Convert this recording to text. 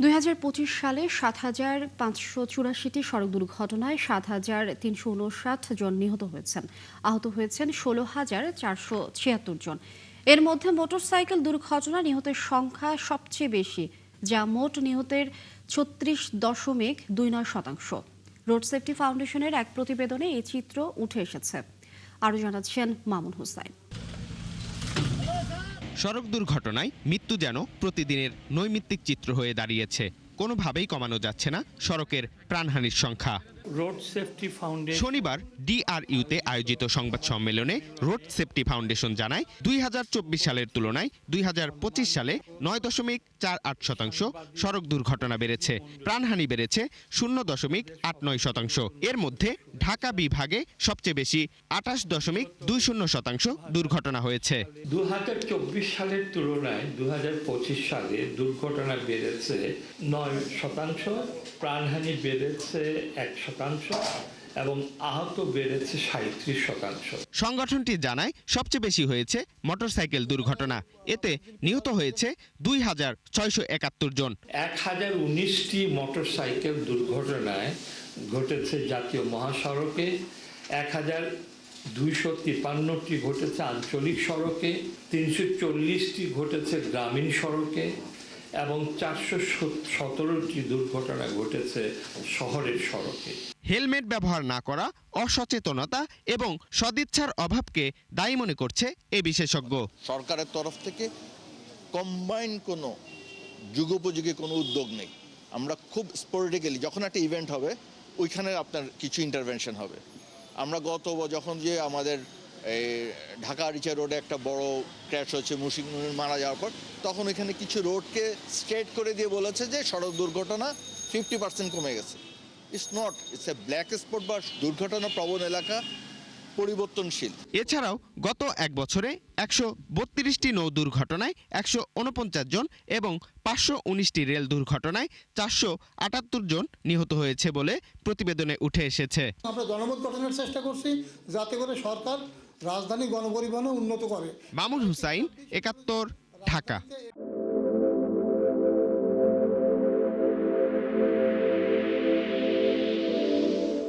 ২০২৫ সালে ৭,৫৮৪টি সড়ক দুর্ঘটনায় ৭,৩৫৯ জন নিহত হয়েছেন। আহত হয়েছেন ১৬,৪৭৬ জন। এর মধ্যে মোটরসাইকেল দুর্ঘটনা নিহতের সংখ্যা সবচেয়ে বেশি, যা মোট নিহতের ৩৬.২৯%। রোড সেফটি ফাউন্ডেশনের এক প্রতিবেদনে এই চিত্র উঠে এসেছে। আরও জানাচ্ছেন মামুন হুসাইন। সড়ক দুর্ঘটনায় মৃত্যু যেন প্রতিদিনের নৈমিত্তিক চিত্র হয়ে দাঁড়িয়েছে। কোনোভাবেই কমানো যাচ্ছে না সড়কের প্রাণহানির সংখ্যা। রোড সেফটি ফাউন্ডেশন শনিবার ডিআরইউতে আয়োজিত সংবাদ সম্মেলনে রোড সেফটি ফাউন্ডেশন জানায় ২০২৪ সালের তুলনায় ২০২৫ সালে ৯.৪৮% সড়ক দুর্ঘটনা বেড়েছে, প্রাণহানি বেড়েছে 0.89%। এর মধ্যে ঢাকা বিভাগে সবচেয়ে বেশি ২৮.২০% দুর্ঘটনা হয়েছে। ২০২৪ সালের তুলনায় ২০২৫ সালে দুর্ঘটনা বেড়েছে ৯%, প্রাণহানি বেড়েছে 1% এবং আহত বেড়েছে 37%। সংগঠনটি জানায় সবচেয়ে বেশি হয়েছে মোটরসাইকেল দুর্ঘটনা। এতে নিহত হয়েছে ২,৬৭১ জন। ১,০১৯টি মোটরসাইকেল দুর্ঘটনায় ঘটেছে জাতীয় মহাসড়কে, ১,২৫৩টি ঘটেছে আঞ্চলিক সড়কে, ৩৪০টি ঘটেছে গ্রামীণ সড়কে এবং ৪১৭টি দুর্ঘটনা ঘটেছে শহরের সড়কে। হেলমেট ব্যবহার না করা, অসচেতনতা এবং সদিচ্ছার অভাবকে দায়ী মনে করছে এই বিশেষজ্ঞ। সরকারের তরফ থেকে কম্বাইন কোনো যুগোপযোগী কোনো উদ্যোগ নেই। আমরা খুব স্পোরেটিক্যালি যখন একটা ইভেন্ট হবে ওইখানে আপনার কিছু ইন্টারভেনশন হবে। আমরা যখন যে আমাদের এই ঢাকা আরিচা রোডে একটা বড় ক্র্যাশ হচ্ছে মুশিক মারা যাওয়ার পর, তখন এখানে কিছু রোডকে স্ট্রেট করে দিয়ে বলেছে যে সড়ক দুর্ঘটনা 50% কমে গেছে। ইটস এ ব্ল্যাক স্পট বা দুর্ঘটনা প্রবণ এলাকা পরিবর্তনশীল। এছাড়াও গত এক বছরে ১৩২টি নৌ দুর্ঘটনায় ১৪৯ জন এবং ৫১৯টি রেল দুর্ঘটনায় ৪৭৮ জন নিহত হয়েছে বলে প্রতিবেদনে উঠে এসেছে। আমরা জনমত গঠনের চেষ্টা করছি যাতে করে সরকার রাজধানী গণপরিবহন উন্নত করে। মামুন হুসাইন, ৭১, ঢাকা।